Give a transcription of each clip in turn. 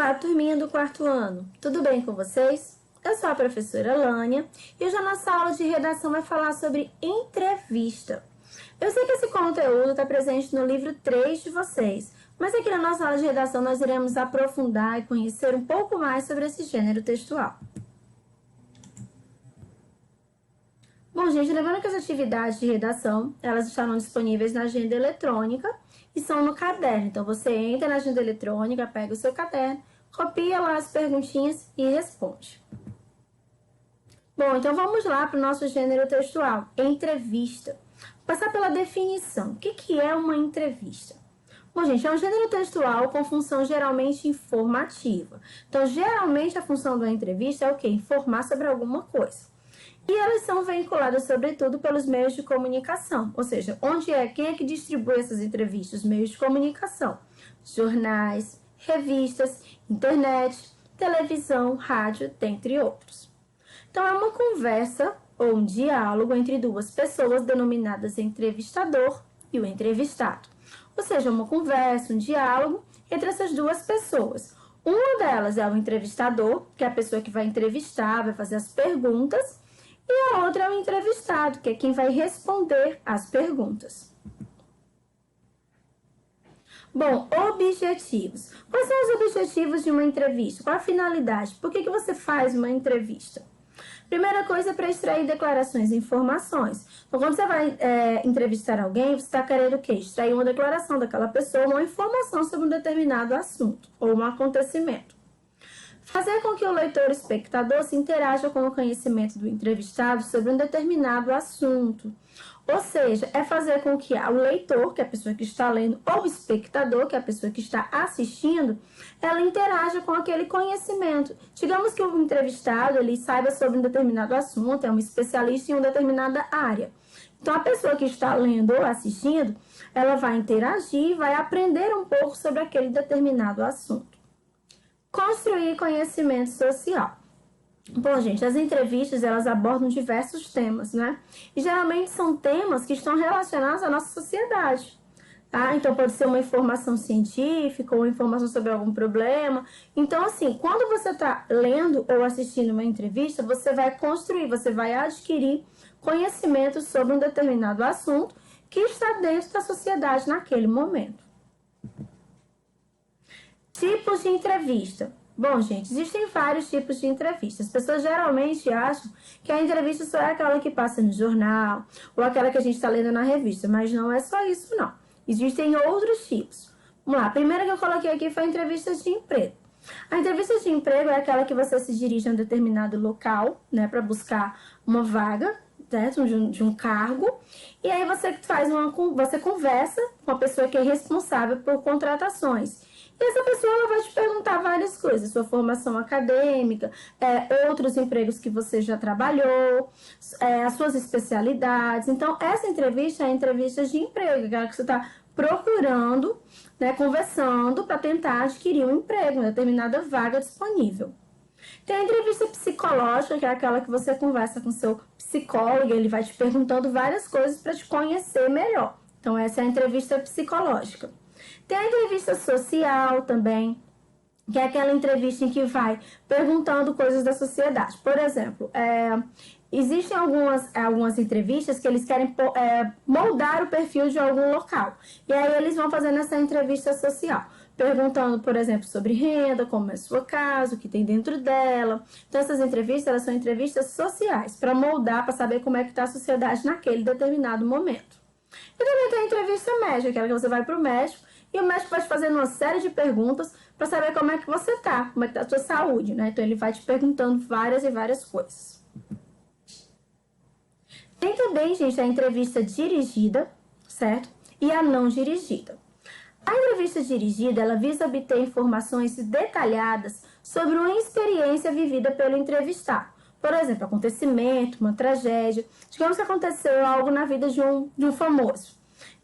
Olá, turminha do quarto ano. Tudo bem com vocês? Eu sou a professora Lânia e hoje a nossa aula de redação vai falar sobre entrevista. Eu sei que esse conteúdo está presente no livro 3 de vocês, mas aqui na nossa aula de redação nós iremos aprofundar e conhecer um pouco mais sobre esse gênero textual. Bom, gente, lembrando que as atividades de redação, elas estarão disponíveis na agenda eletrônica e são no caderno. Então, você entra na agenda eletrônica, pega o seu caderno, copia lá as perguntinhas e responde. Bom, então vamos lá para o nosso gênero textual, entrevista. Vou passar pela definição. O que é uma entrevista? Bom, gente, é um gênero textual com função geralmente informativa. Então, geralmente a função da entrevista é o quê? Informar sobre alguma coisa. E elas são veiculadas, sobretudo, pelos meios de comunicação. Ou seja, quem é que distribui essas entrevistas? Os meios de comunicação. Jornais, revistas, internet, televisão, rádio, dentre outros. Então, é uma conversa ou um diálogo entre duas pessoas denominadas entrevistador e o entrevistado. Ou seja, uma conversa, um diálogo entre essas duas pessoas. Uma delas é o entrevistador, que é a pessoa que vai entrevistar, vai fazer as perguntas, e a outra é o entrevistado, que é quem vai responder as perguntas. Bom, objetivos. Quais são os objetivos de uma entrevista? Qual a finalidade? Por que você faz uma entrevista? Primeira coisa é para extrair declarações e informações. Então, quando você vai entrevistar alguém, você está querendo o quê? Extrair uma declaração daquela pessoa, uma informação sobre um determinado assunto ou um acontecimento. Fazer com que o leitor espectador se interaja com o conhecimento do entrevistado sobre um determinado assunto. Ou seja, é fazer com que o leitor, que é a pessoa que está lendo, ou o espectador, que é a pessoa que está assistindo, ela interaja com aquele conhecimento. Digamos que o entrevistado ele saiba sobre um determinado assunto, é um especialista em uma determinada área. Então, a pessoa que está lendo ou assistindo, ela vai interagir, vai aprender um pouco sobre aquele determinado assunto. Construir conhecimento social. Bom, gente, as entrevistas, elas abordam diversos temas, né? E geralmente são temas que estão relacionados à nossa sociedade, tá? Então, pode ser uma informação científica ou uma informação sobre algum problema. Então, assim, quando você está lendo ou assistindo uma entrevista, você vai construir, você vai adquirir conhecimento sobre um determinado assunto que está dentro da sociedade naquele momento. Tipos de entrevista. Bom, gente, existem vários tipos de entrevista. As pessoas geralmente acham que a entrevista só é aquela que passa no jornal ou aquela que a gente está lendo na revista, mas não é só isso, não. Existem outros tipos. Vamos lá, a primeira que eu coloquei aqui foi a entrevista de emprego. A entrevista de emprego é aquela que você se dirige a um determinado local, né, para buscar uma vaga, certo? De um cargo, e aí você conversa com a pessoa que é responsável por contratações. E essa pessoa ela vai te perguntar várias coisas, sua formação acadêmica, outros empregos que você já trabalhou, as suas especialidades. Então, essa entrevista é a entrevista de emprego, aquela que você está procurando, né, conversando para tentar adquirir um emprego, uma determinada vaga disponível. Tem a entrevista psicológica, que é aquela que você conversa com seu psicólogo, ele vai te perguntando várias coisas para te conhecer melhor. Então, essa é a entrevista psicológica. Tem a entrevista social também, que é aquela entrevista em que vai perguntando coisas da sociedade. Por exemplo, existem algumas entrevistas que eles querem moldar o perfil de algum local. E aí eles vão fazendo essa entrevista social, perguntando, por exemplo, sobre renda, como é a sua casa, o que tem dentro dela. Então, essas entrevistas, elas são entrevistas sociais, para moldar, para saber como é que está a sociedade naquele determinado momento. E também tem a entrevista médica, aquela que você vai para o médico, e o médico vai te fazendo uma série de perguntas para saber como é que você está, como é que está a sua saúde, né? Então, ele vai te perguntando várias e várias coisas. Tem também, gente, a entrevista dirigida, certo? E a não dirigida. A entrevista dirigida, ela visa obter informações detalhadas sobre uma experiência vivida pelo entrevistado. Por exemplo, acontecimento, uma tragédia. Digamos que aconteceu algo na vida de um famoso.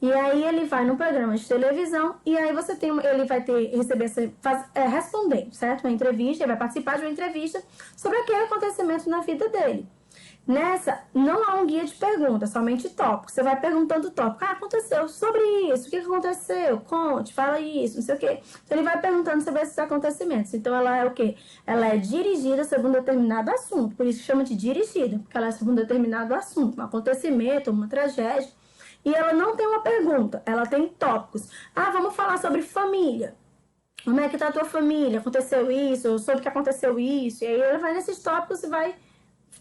E aí ele vai num programa de televisão e aí ele vai responder, certo? Uma entrevista, ele vai participar de uma entrevista sobre aquele acontecimento na vida dele. Nessa, não há um guia de perguntas, somente tópico. Você vai perguntando o tópico. Ah, aconteceu sobre isso, o que aconteceu? Conte, fala isso, não sei o quê. Então, ele vai perguntando sobre esses acontecimentos. Então, ela é o quê? Ela é dirigida sobre um determinado assunto. Por isso que chama de dirigida, porque ela é sobre um determinado assunto, um acontecimento, uma tragédia. E ela não tem uma pergunta, ela tem tópicos. Ah, vamos falar sobre família. Como é que tá a tua família? Aconteceu isso? Sobre o que aconteceu isso? E aí ela vai nesses tópicos e vai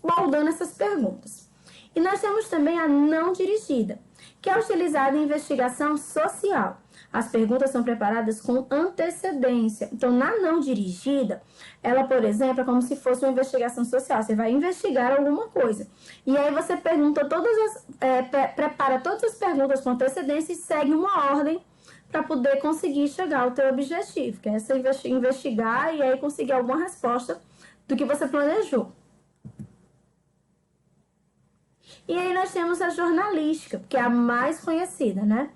moldando essas perguntas. E nós temos também a não dirigida, que é utilizada em investigação social. As perguntas são preparadas com antecedência. Então, na não dirigida, ela, por exemplo, é como se fosse uma investigação social. Você vai investigar alguma coisa. E aí você pergunta prepara todas as perguntas com antecedência e segue uma ordem para poder conseguir chegar ao teu objetivo, que é essa investigar e aí conseguir alguma resposta do que você planejou. E aí nós temos a jornalística, que é a mais conhecida, né?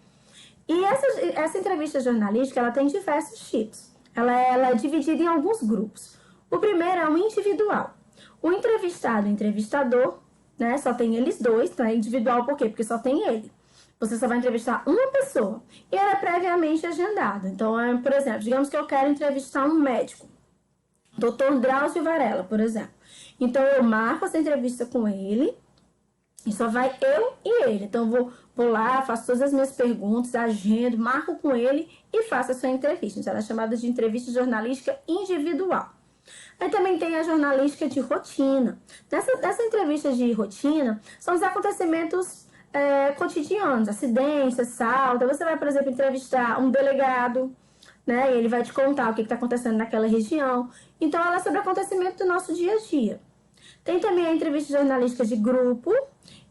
E essa entrevista jornalística, ela tem diversos tipos. Ela é dividida em alguns grupos. O primeiro é o individual. O entrevistado e o entrevistador, né? Só tem eles dois, então é individual por quê? Porque só tem ele. Você só vai entrevistar uma pessoa e ela é previamente agendada. Então, por exemplo, digamos que eu quero entrevistar um médico, Dr. Drauzio Varela, por exemplo. Então, eu marco essa entrevista com ele e só vai eu e ele. Então, eu vou lá, faço todas as minhas perguntas, agendo, marco com ele e faço a sua entrevista. Então, ela é chamada de entrevista jornalística individual. Aí também tem a jornalística de rotina. Nessa entrevista de rotina, são os acontecimentos cotidianos, acidentes, assalto. Você vai, por exemplo, entrevistar um delegado, né? E ele vai te contar o que está acontecendo naquela região. Então, ela é sobre acontecimento do nosso dia a dia. Tem também a entrevista jornalística de grupo,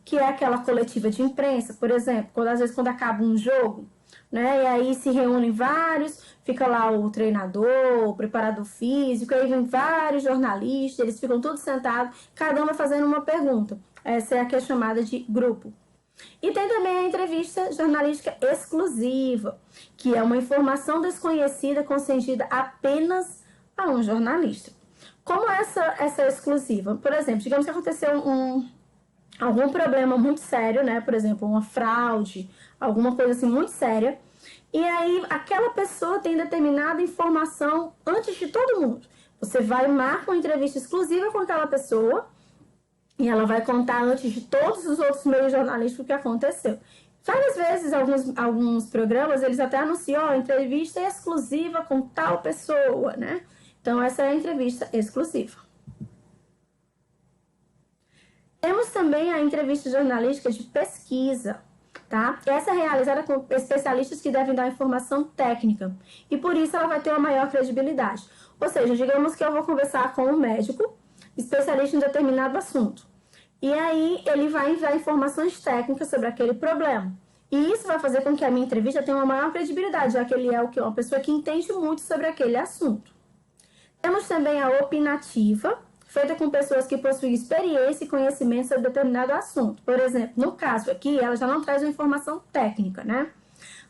que é aquela coletiva de imprensa, por exemplo, às vezes quando acaba um jogo, né? E aí se reúnem vários, fica lá o treinador, o preparador físico, aí vem vários jornalistas, eles ficam todos sentados, cada um vai fazendo uma pergunta. Essa é a que é chamada de grupo. E tem também a entrevista jornalística exclusiva, que é uma informação desconhecida concedida apenas a um jornalista. Como essa exclusiva? Por exemplo, digamos que aconteceu algum problema muito sério, né? Por exemplo, uma fraude, alguma coisa assim muito séria. E aí, aquela pessoa tem determinada informação antes de todo mundo. Você vai marcar uma entrevista exclusiva com aquela pessoa e ela vai contar antes de todos os outros meios jornalísticos o que aconteceu. Várias vezes, alguns programas, eles até anunciam entrevista exclusiva com tal pessoa, né? Então, essa é a entrevista exclusiva. Temos também a entrevista jornalística de pesquisa, tá? Essa é realizada com especialistas que devem dar informação técnica e, por isso, ela vai ter uma maior credibilidade. Ou seja, digamos que eu vou conversar com um médico especialista em determinado assunto. E aí, ele vai enviar informações técnicas sobre aquele problema. E isso vai fazer com que a minha entrevista tenha uma maior credibilidade, já que ele é uma pessoa que entende muito sobre aquele assunto. Temos também a opinativa, feita com pessoas que possuem experiência e conhecimento sobre determinado assunto. Por exemplo, no caso aqui, ela já não traz uma informação técnica, né?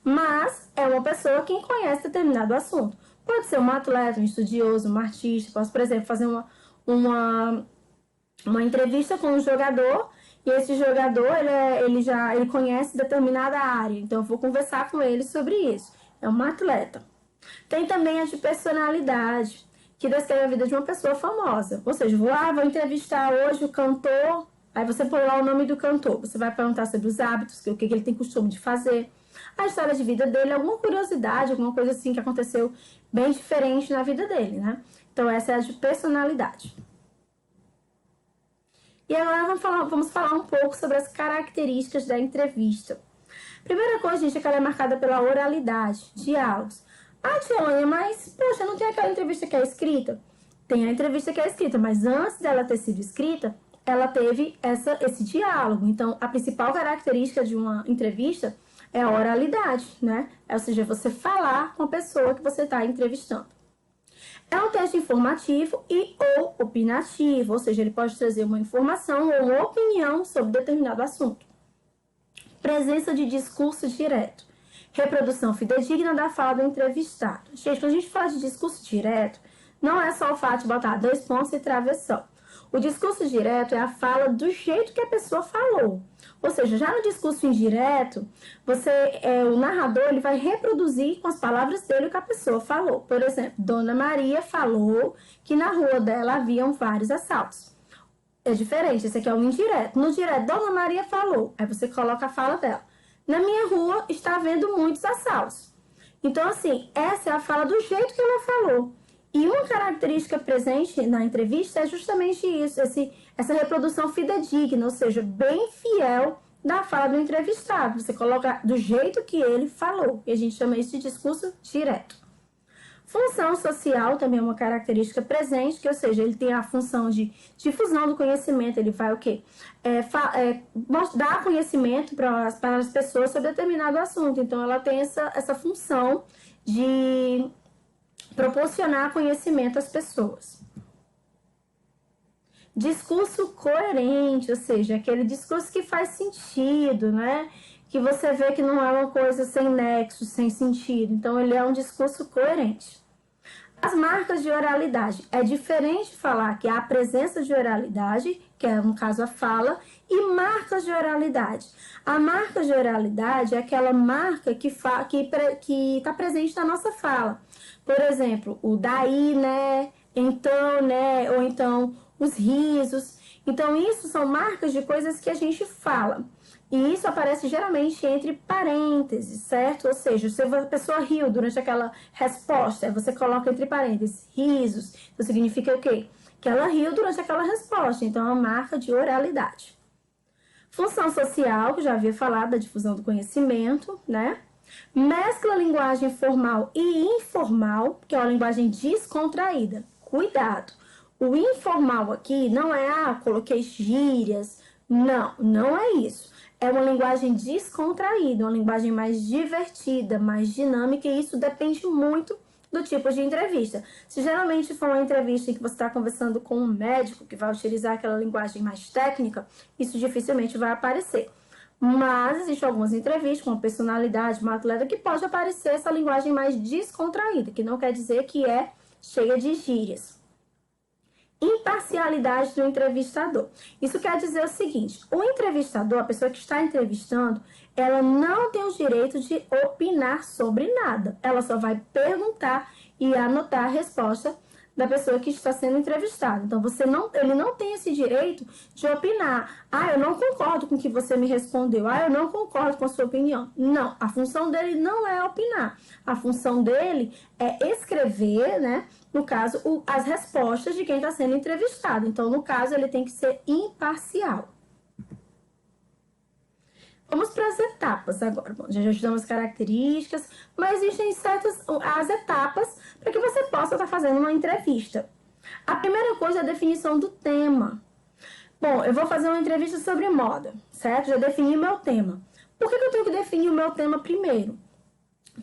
Mas é uma pessoa que conhece determinado assunto. Pode ser um atleta, um estudioso, um artista. Posso, por exemplo, fazer uma entrevista com um jogador e esse jogador, ele conhece determinada área. Então, eu vou conversar com ele sobre isso. É um atleta. Tem também a de personalidade, que descreve a vida de uma pessoa famosa. Ou seja, vou entrevistar hoje o cantor, aí você põe lá o nome do cantor. Você vai perguntar sobre os hábitos, o que ele tem costume de fazer, a história de vida dele, alguma curiosidade, alguma coisa assim que aconteceu bem diferente na vida dele, né? Então, essa é a de personalidade. E agora vamos falar um pouco sobre as características da entrevista. Primeira coisa, gente, é que ela é marcada pela oralidade, diálogos. Ah, Tianinha, mas, poxa, não tem aquela entrevista que é escrita? Tem a entrevista que é escrita, mas antes dela ter sido escrita, ela teve esse diálogo. Então, a principal característica de uma entrevista é a oralidade, né? Ou seja, você falar com a pessoa que você está entrevistando. É um texto informativo ou opinativo, ou seja, ele pode trazer uma informação ou uma opinião sobre determinado assunto. Presença de discurso direto. Reprodução fidedigna da fala do entrevistado. Gente, quando a gente fala de discurso direto, não é só o fato de botar 2 pontos e travessão. O discurso direto é a fala do jeito que a pessoa falou. Ou seja, já no discurso indireto, o narrador ele vai reproduzir com as palavras dele o que a pessoa falou. Por exemplo, Dona Maria falou que na rua dela haviam vários assaltos. É diferente, esse aqui é o indireto. No direto, Dona Maria falou. Aí você coloca a fala dela. Na minha rua está havendo muitos assaltos. Então, assim, essa é a fala do jeito que ela falou. E uma característica presente na entrevista é justamente isso, essa reprodução fidedigna, ou seja, bem fiel da fala do entrevistado. Você coloca do jeito que ele falou. E a gente chama isso de discurso direto. Função social também é uma característica presente, que, ou seja, ele tem a função de difusão do conhecimento, ele vai o quê? Dar conhecimento para as pessoas sobre determinado assunto. Então, ela tem essa função de proporcionar conhecimento às pessoas. Discurso coerente, ou seja, aquele discurso que faz sentido, né? Que você vê que não é uma coisa sem nexo, sem sentido. Então, ele é um discurso coerente. As marcas de oralidade. É diferente falar que há a presença de oralidade, que é, no caso, a fala, e marcas de oralidade. A marca de oralidade é aquela marca que está presente na nossa fala. Por exemplo, o daí, né? Então, né? Ou então, os risos. Então, isso são marcas de coisas que a gente fala. E isso aparece geralmente entre parênteses, certo? Ou seja, se a pessoa riu durante aquela resposta, você coloca entre parênteses risos. Então, significa o quê? Que ela riu durante aquela resposta. Então, é uma marca de oralidade. Função social, que já havia falado, da difusão do conhecimento, né? Mescla linguagem formal e informal, que é uma linguagem descontraída. Cuidado! O informal aqui não é, coloquei gírias. Não, não é isso. É uma linguagem descontraída, uma linguagem mais divertida, mais dinâmica, e isso depende muito do tipo de entrevista. Se geralmente for uma entrevista em que você está conversando com um médico que vai utilizar aquela linguagem mais técnica, isso dificilmente vai aparecer. Mas existem algumas entrevistas com uma personalidade, uma atleta, que pode aparecer essa linguagem mais descontraída, que não quer dizer que é cheia de gírias. Imparcialidade do entrevistador. Isso quer dizer o seguinte: o entrevistador, a pessoa que está entrevistando, ela não tem o direito de opinar sobre nada. Ela só vai perguntar e anotar a resposta da pessoa que está sendo entrevistada. Então, ele não tem esse direito de opinar. Eu não concordo com o que você me respondeu. Eu não concordo com a sua opinião. Não, a função dele não é opinar. A função dele é escrever, né, no caso, as respostas de quem está sendo entrevistado. Então, no caso, ele tem que ser imparcial. Vamos para as etapas agora. Bom, já estudamos as características, mas existem as etapas para que você possa estar fazendo uma entrevista. A primeira coisa é a definição do tema. Bom, eu vou fazer uma entrevista sobre moda, certo? Já defini o meu tema. Por que eu tenho que definir o meu tema primeiro?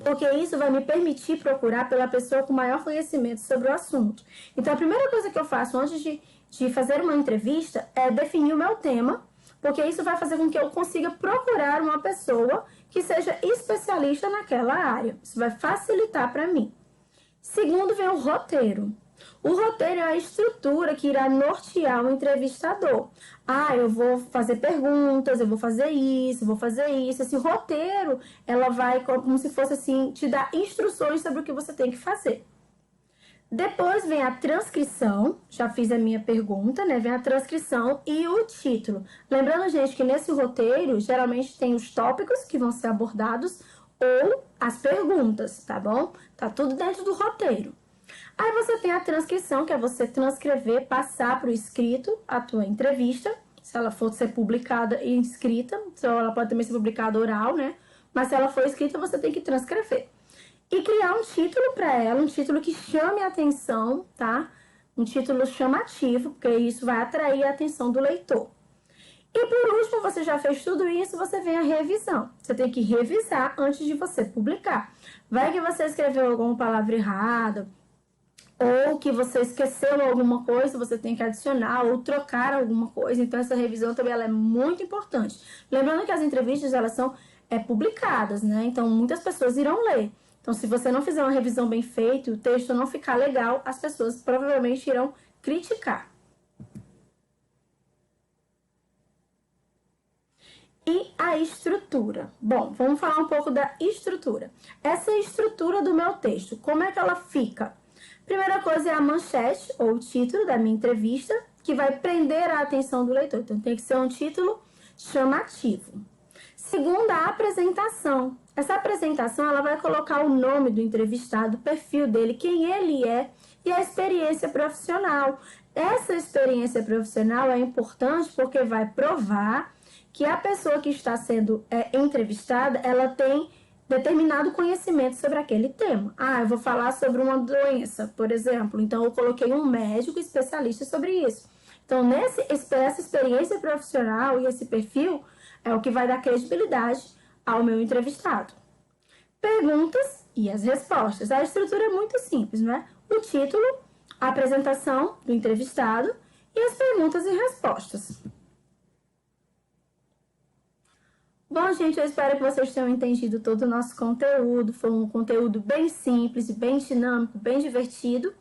Porque isso vai me permitir procurar pela pessoa com maior conhecimento sobre o assunto. Então, a primeira coisa que eu faço antes de fazer uma entrevista é definir o meu tema, porque isso vai fazer com que eu consiga procurar uma pessoa que seja especialista naquela área. Isso vai facilitar para mim. Segundo, vem o roteiro. O roteiro é a estrutura que irá nortear o entrevistador. Eu vou fazer perguntas, eu vou fazer isso, eu vou fazer isso. Esse roteiro, ela vai como se fosse assim, te dar instruções sobre o que você tem que fazer. Depois vem a transcrição, já fiz a minha pergunta, né? Vem a transcrição e o título. Lembrando, gente, que nesse roteiro, geralmente tem os tópicos que vão ser abordados ou as perguntas, tá bom? Tá tudo dentro do roteiro. Aí você tem a transcrição, que é você transcrever, passar para o escrito a tua entrevista, se ela for ser publicada e escrita, então ela pode também ser publicada oral, né? Mas se ela for escrita, você tem que transcrever. E criar um título para ela, um título que chame a atenção, tá? Um título chamativo, porque isso vai atrair a atenção do leitor. E por último, você já fez tudo isso, você vem a revisão. Você tem que revisar antes de você publicar. Vai que você escreveu alguma palavra errada, ou que você esqueceu alguma coisa, você tem que adicionar ou trocar alguma coisa. Então, essa revisão também ela é muito importante. Lembrando que as entrevistas, elas são publicadas, né? Então, muitas pessoas irão ler. Então, se você não fizer uma revisão bem feita, o texto não ficar legal, as pessoas provavelmente irão criticar. E a estrutura? Bom, vamos falar um pouco da estrutura. Essa estrutura do meu texto, como é que ela fica? Primeira coisa é a manchete, ou o título da minha entrevista, que vai prender a atenção do leitor. Então, tem que ser um título chamativo. Segunda, a apresentação. Essa apresentação, ela vai colocar o nome do entrevistado, o perfil dele, quem ele é e a experiência profissional. Essa experiência profissional é importante porque vai provar que a pessoa que está sendo entrevistada, ela tem determinado conhecimento sobre aquele tema. Eu vou falar sobre uma doença, por exemplo. Então, eu coloquei um médico especialista sobre isso. Então, essa experiência profissional e esse perfil é o que vai dar credibilidade ao meu entrevistado. Perguntas e as respostas. A estrutura é muito simples, né? O título, a apresentação do entrevistado e as perguntas e respostas. Bom, gente, eu espero que vocês tenham entendido todo o nosso conteúdo. Foi um conteúdo bem simples, bem dinâmico, bem divertido.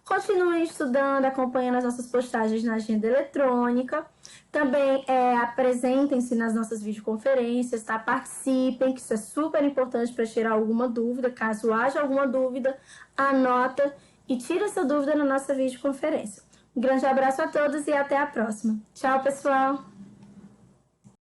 Continuem estudando, acompanhando as nossas postagens na agenda eletrônica. Também apresentem-se nas nossas videoconferências, tá? Participem, que isso é super importante para tirar alguma dúvida. Caso haja alguma dúvida, anota e tira essa dúvida na nossa videoconferência. Um grande abraço a todos e até a próxima. Tchau, pessoal!